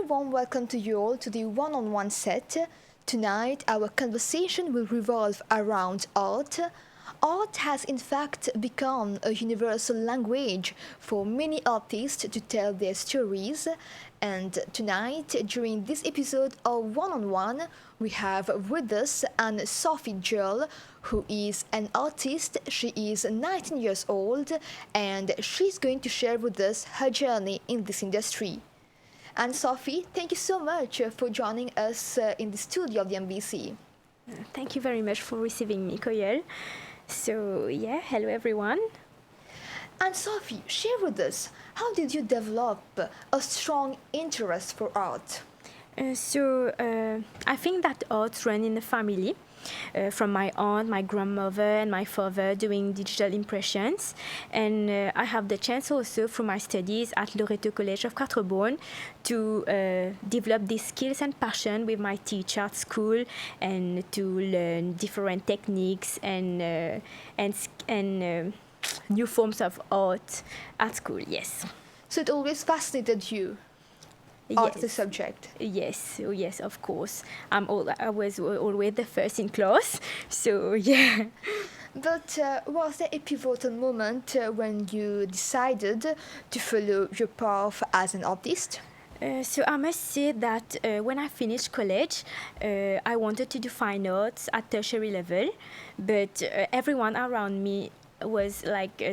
warm welcome to you all to the one-on-one set. Tonight, our conversation will revolve around art. Art has in fact become a universal language for many artists to tell their stories. And tonight, during this episode of One-on-One, we have with us Sophie Diolle, who is an artist. She is 19 years old and she's going to share with us her journey in this industry. And Sophie, thank you so much for joining us in the studio of the MBC. Thank you very much for receiving me, Diolle. So, hello everyone. And Sophie, share with us, how did you develop a strong interest for art? I think that art ran in the family. From my aunt, my grandmother, and my father doing digital impressions. And I have the chance also through my studies at Loreto College of Quatre-Bornes to develop these skills and passion with my teacher at school and to learn different techniques and new forms of art at school, yes. So it always fascinated you? Art the subject. Yes, of course. I was always the first in class, so yeah. But was there a pivotal moment when you decided to follow your path as an artist? So I must say that when I finished college, I wanted to do fine arts at tertiary level, but everyone around me was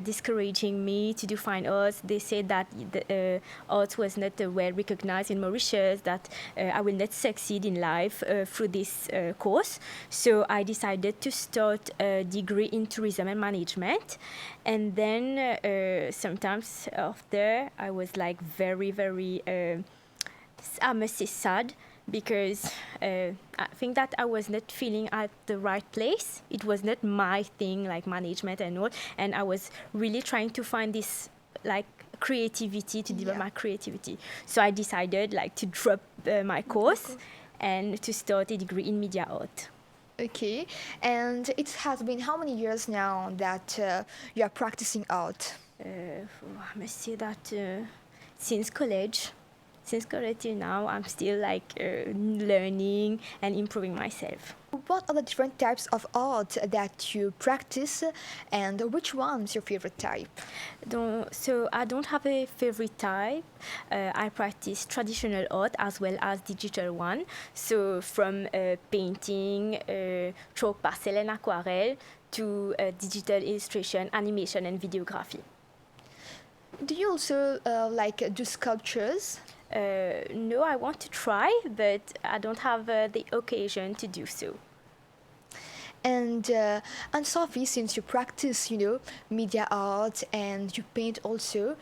discouraging me to do fine arts. They said that the art was not well recognized in Mauritius, that I will not succeed in life through this course. So I decided to start a degree in tourism and management. And then sometimes after, I was very, very, I must say, sad, because I think that I was not feeling at the right place. It was not my thing, like management and all. And I was really trying to find this creativity, to develop my creativity. So I decided to drop my course and to start a degree in media art. Okay, and it has been how many years now that you are practicing art? I must say that since college till now, I'm still learning and improving myself. What are the different types of art that you practice, and which one's your favorite type? So I don't have a favorite type. I practice traditional art as well as digital one. So from painting, chalk, pastel and aquarelle to digital illustration, animation and videography. Do you also do sculptures? No, I want to try, but I don't have the occasion to do so. And Sophie, since you practice, media art and you paint also,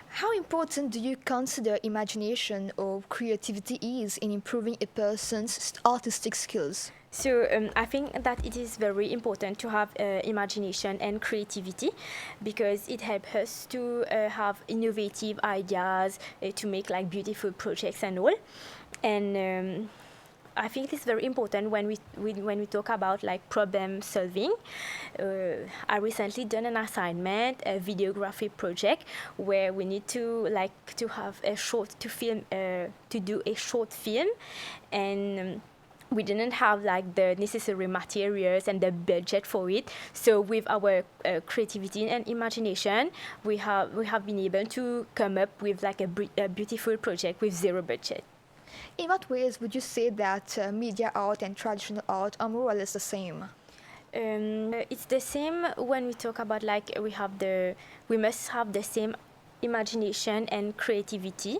how important do you consider imagination or creativity is in improving a person's artistic skills? So I think that it is very important to have imagination and creativity, because it helps us to have innovative ideas, to make beautiful projects and all. And I think it's very important when we talk about problem solving. I recently done an assignment, a videography project, where we need to have to do a short film, and we didn't have the necessary materials and the budget for it. So with our creativity and imagination, we have been able to come up with a beautiful project with zero budget. In what ways would you say that media art and traditional art are more or less the same? It's the same when we talk about we must have the same imagination and creativity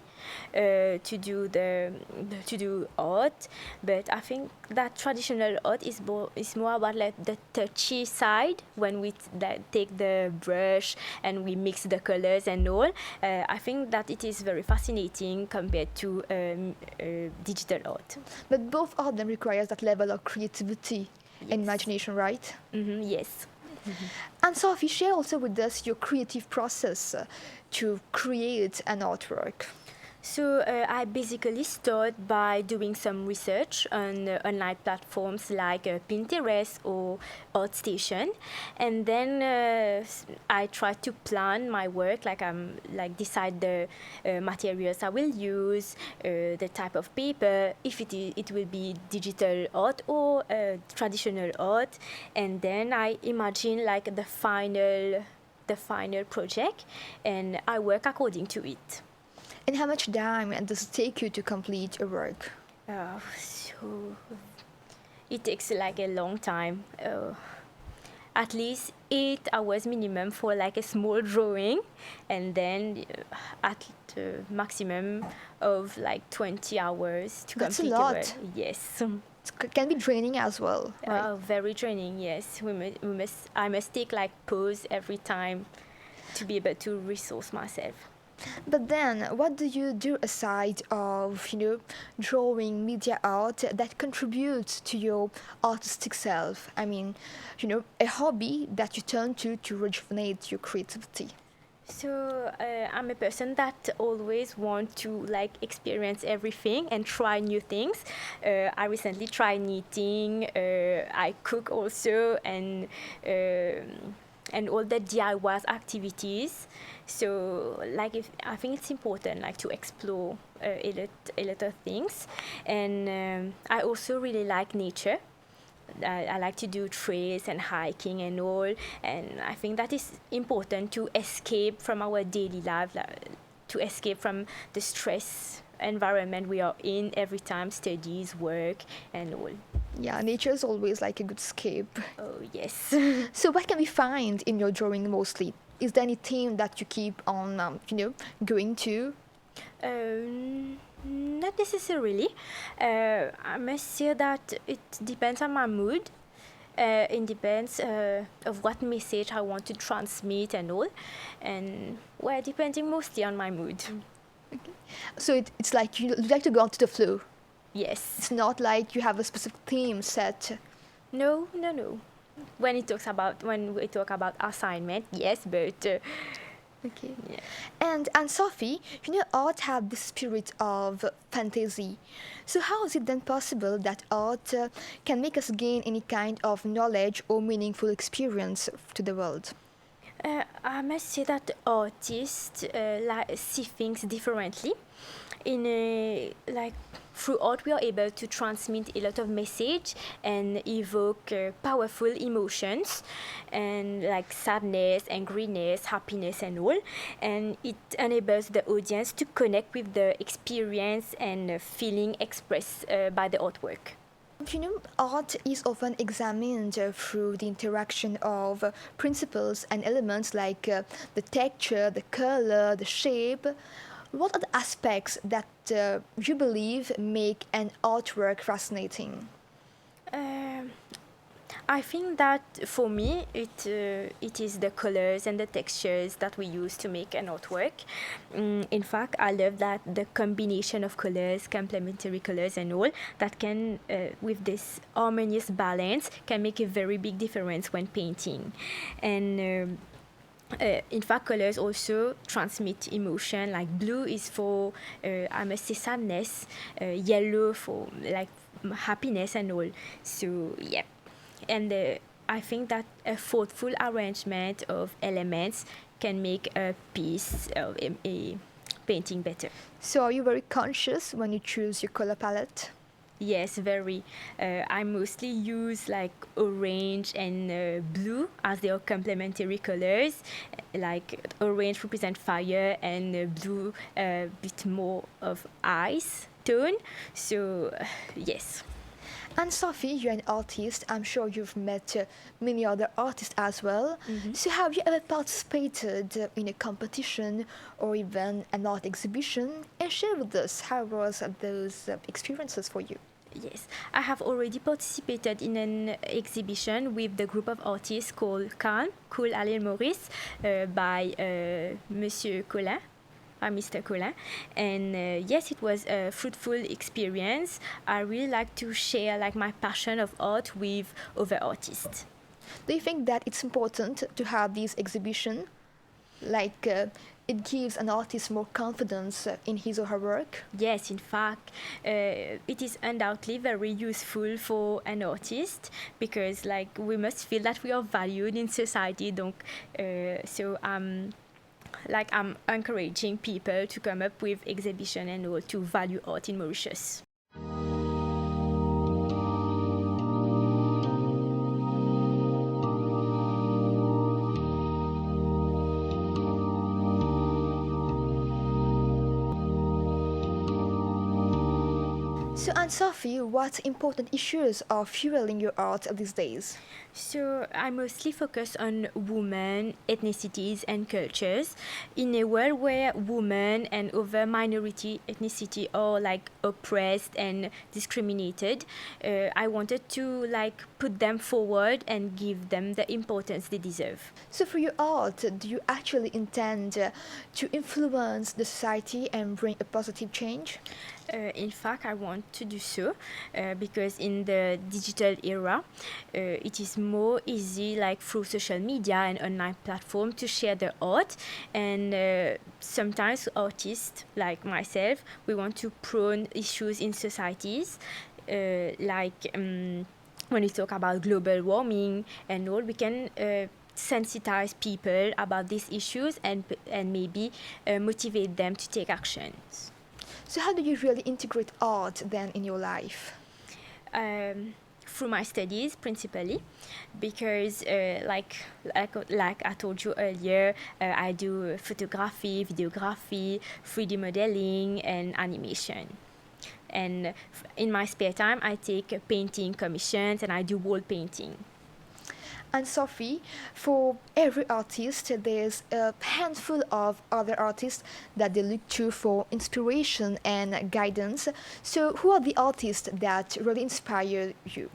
to do art, but I think that traditional art is more about the touchy side, when we take the brush and we mix the colors and all. I think that it is very fascinating compared to digital art. But both of them requires that level of creativity and imagination, right? Mm-hmm, yes. Mm-hmm. And Sophie, share also with us your creative process to create an artwork. So I basically start by doing some research on online platforms like Pinterest or ArtStation, and then I try to plan my work. Like decide the materials I will use, the type of paper, if it will be digital art or traditional art, and then I imagine like the final project, and I work according to it. And how much time does it take you to complete a work? So it takes like a long time. At least 8 hours minimum for like a small drawing, and then at the maximum of like 20 hours to That's a complete the work. lot. Yes. It can be draining as well, right? Very draining. Yes, I must take like pause every time to be able to resource myself. But then, what do you do aside of, drawing media art that contributes to your artistic self? I mean, a hobby that you turn to rejuvenate your creativity. So I'm a person that always want to like experience everything and try new things. I recently tried knitting. I cook also, and all the DIY activities. So like I think it's important like to explore a lot of things, and I also really like nature. I like to do trails and hiking and all, and I think that is important to escape from our daily life, to escape from the stress environment we are in every time, studies, work, and all. Yeah, nature is always like a good escape. Oh yes. So, what can we find in your drawing mostly? Is there any theme that you keep on, going to? Not necessarily. I must say that it depends on my mood. It depends of what message I want to transmit and all, and well, depending mostly on my mood. So it's like you like to go on to the flow. Yes. It's not like you have a specific theme set. No. When we talk about assignment, yes, but Okay. yeah. And Sophie, art have the spirit of fantasy. So how is it then possible that art can make us gain any kind of knowledge or meaningful experience to the world? I must say that artists see things differently. Like through art, we are able to transmit a lot of message and evoke powerful emotions, and like sadness, angriness, happiness, and all. And it enables the audience to connect with the experience and feeling expressed by the artwork. Art is often examined through the interaction of principles and elements like the texture, the color, the shape. What are the aspects that you believe make an artwork fascinating? I think that for me, it is the colors and the textures that we use to make an artwork. In fact, I love that the combination of colors, complementary colors, and all that can, with this harmonious balance, can make a very big difference when painting. And in fact, colors also transmit emotion. Like blue is for, I must say, sadness. Yellow for like happiness and all. So yeah. And I think that a thoughtful arrangement of elements can make a piece of a painting better. So are you very conscious when you choose your color palette? Yes, very. I mostly use like orange and blue as their complementary colors. Like orange represent fire, and blue a bit more of ice tone. So yes. And Sophie, you're an artist. I'm sure you've met many other artists as well. So have you ever participated in a competition or even an art exhibition? And share with us how was those experiences for you? Yes, I have already participated in an exhibition with the group of artists called Calm, Cool Alain Maurice, by Monsieur Collin. Mr. Collin, and yes, it was a fruitful experience. I really like to share like my passion of art with other artists. Do you think that it's important to have these exhibitions? Like it gives an artist more confidence in his or her work? Yes, in fact, it is undoubtedly very useful for an artist because, like, we must feel that we are valued in society. Donc, so I'm encouraging people to come up with exhibition and all to value art in Mauritius. So, Anne Sophie, what important issues are fueling your art these days? So I mostly focus on women, ethnicities, and cultures in a world where women and other minority ethnicity are like oppressed and discriminated. I wanted to like put them forward and give them the importance they deserve. So, for your art, do you actually intend to influence the society and bring a positive change? In fact, I want to do so because in the digital era, it is more easy, like through social media and online platform, to share their art. And sometimes artists like myself, we want to prone issues in societies, when we talk about global warming and all, we can. Sensitize people about these issues and maybe motivate them to take actions. So, how do you really integrate art then in your life? Through my studies principally, because like I told you earlier, I do photography, videography, 3D modeling, and animation. And in my spare time, I take painting commissions and I do wall painting. And Sophie, for every artist, there's a handful of other artists that they look to for inspiration and guidance. So, who are the artists that really inspire you?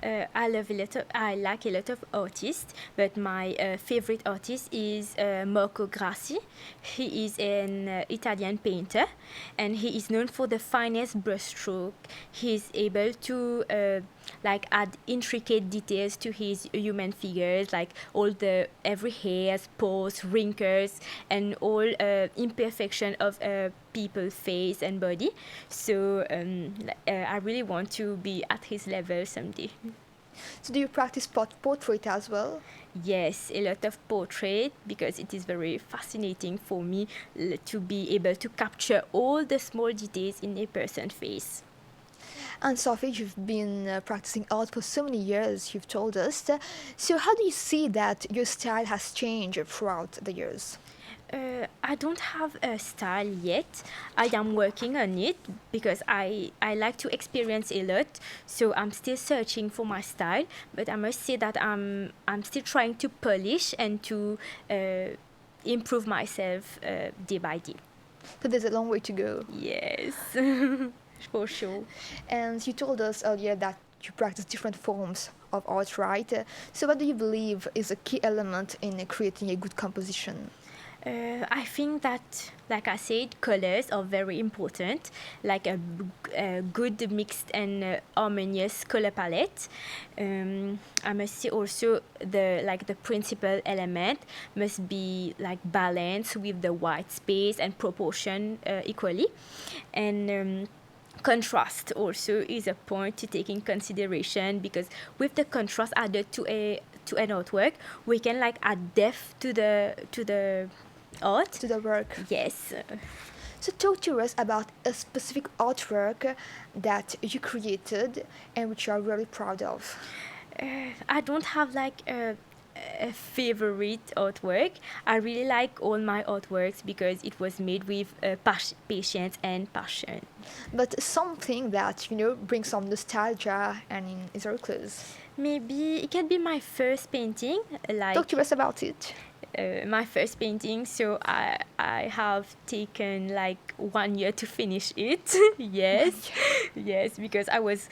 I like a lot of artists, but my favorite artist is Marco Grassi. He is an Italian painter, and he is known for the finest brushstroke. He is able to add intricate details to his human figures, like all the every hairs, pores, wrinkles, and all imperfection of people's face and body. So I really want to be at his level someday. So, do you practice portrait as well? Yes, a lot of portrait because it is very fascinating for me to be able to capture all the small details in a person's face. And Sophie, you've been practicing art for so many years, you've told us. So, how do you see that your style has changed throughout the years? I don't have a style yet. I am working on it because I like to experience a lot. So I'm still searching for my style. But I must say that I'm still trying to polish and to improve myself day by day. So, there's a long way to go. Yes, for sure. And you told us earlier that you practice different forms of art, right? So, what do you believe is a key element in creating a good composition? I think that, like I said, colors are very important, like a good mixed and harmonious color palette. I must say also the principal element must be like balanced with the white space and proportion equally, and contrast also is a point to take in consideration because with the contrast added to an artwork, we can like add depth to the art. To the work. Yes. So talk to us about a specific artwork that you created and which you are really proud of. I don't have like a favorite artwork. I really like all my artworks because it was made with patience and passion. But something that, brings some nostalgia and is very close. Maybe it can be my first painting. Talk to us about it. My first painting, so I have taken like 1 year to finish it. Yes, yes, because I was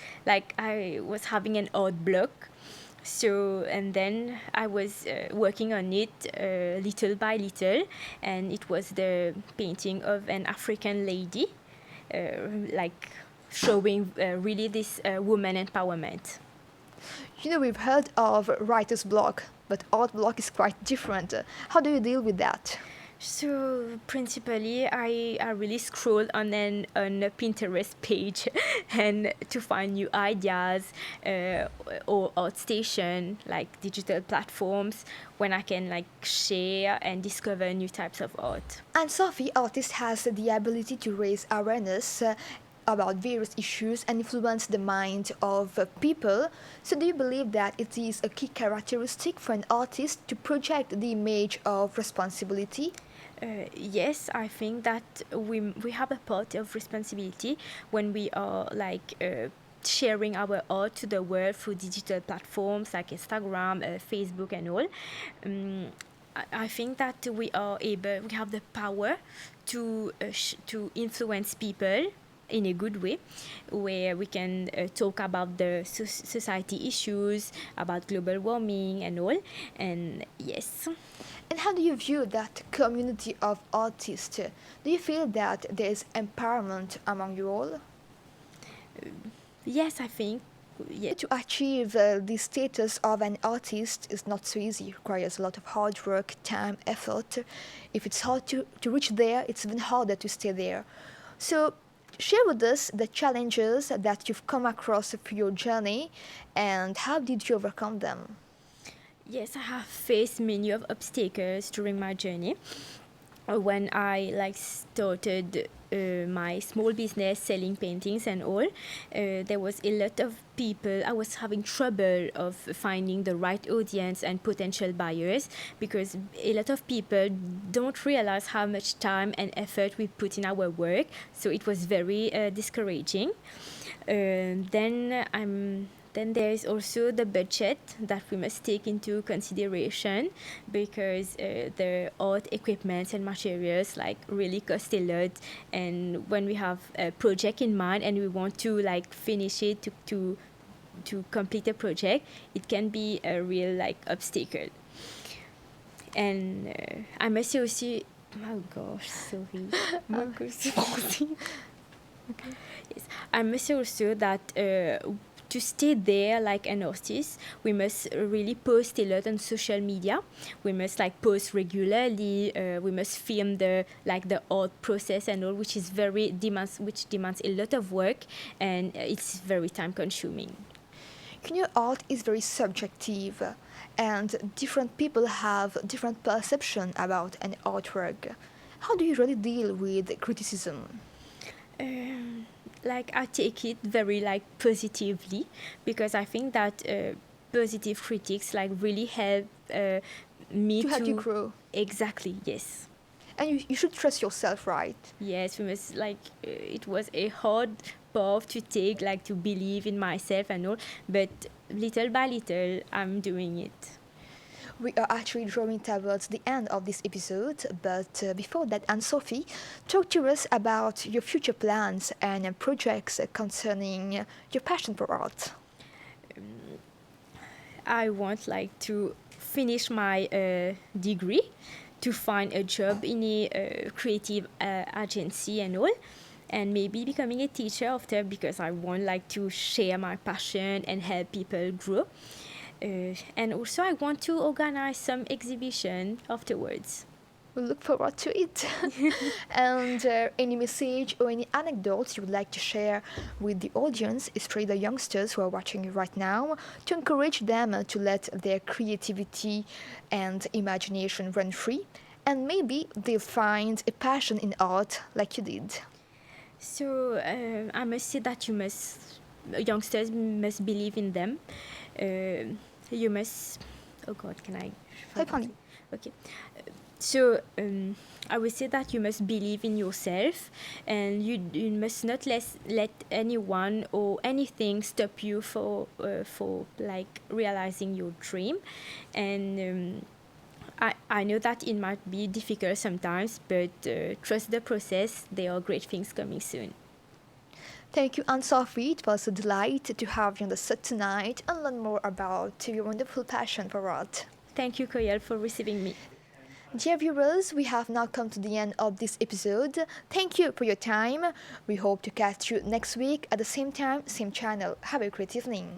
having an art block. So and then I was working on it little by little, and it was the painting of an African lady, showing really this woman empowerment. We've heard of writer's block, but art block is quite different. How do you deal with that? So principally, I really scroll on a Pinterest page and to find new ideas or outstation like digital platforms when I can like share and discover new types of art. And Sophie, artist has the ability to raise awareness about various issues and influence the mind of people. So, do you believe that it is a key characteristic for an artist to project the image of responsibility? Yes, I think that we have a part of responsibility when we are like sharing our art to the world through digital platforms like Instagram, Facebook, and all. Um, I think that we have the power to influence people in a good way, where we can talk about the society issues, about global warming and all. And yes. And how do you view that community of artists? Do you feel that there is empowerment among you all? Yes, I think. Yeah. To achieve the status of an artist is not so easy. It requires a lot of hard work, time, effort. If it's hard to reach there, it's even harder to stay there. So, share with us the challenges that you've come across through your journey and how did you overcome them? Yes, I have faced many of obstacles during my journey. When I like started my small business selling paintings and all, there was a lot of people. I was having trouble of finding the right audience and potential buyers because a lot of people don't realize how much time and effort we put in our work. So it was very discouraging. Then there is also the budget that we must take into consideration because the art equipment and materials like really cost a lot. And when we have a project in mind and we want to like finish it to complete a project, it can be a real like obstacle. And I must say also, oh gosh, sorry. Okay. Yes. I must say also that to stay there like an artist, we must really post a lot on social media. We must like post regularly. We must film the art process and all, which demands a lot of work, and it's very time consuming. You know, art is very subjective, and different people have different perception about an artwork. How do you really deal with criticism? Like I take it very like positively because I think that positive critics like really help me To help you grow. Exactly, yes. And you should trust yourself, right? Yes, we must like it was a hard path to take, like to believe in myself and all, but little by little I'm doing it. We are actually drawing towards the end of this episode, but before that, Anne-Sophie, talk to us about your future plans and projects concerning your passion for art. I want like to finish my degree, to find a job in a creative agency and all, and maybe becoming a teacher after because I want like to share my passion and help people grow. And also I want to organize some exhibition afterwards. We look forward to it. And any message or any anecdotes you would like to share with the audience, especially the youngsters who are watching you right now, to encourage them to let their creativity and imagination run free, and maybe they'll find a passion in art like you did. So I must say that youngsters must believe in them. You must. Oh God, can I? Répondez. Okay. So I would say that you must believe in yourself, and you must not let anyone or anything stop you for like realizing your dream. And I know that it might be difficult sometimes, but trust the process. There are great things coming soon. Thank you, Anne-Sophie. It was a delight to have you on the set tonight and learn more about your wonderful passion for art. Thank you, Koyal, for receiving me. Dear viewers, we have now come to the end of this episode. Thank you for your time. We hope to catch you next week at the same time, same channel. Have a great evening.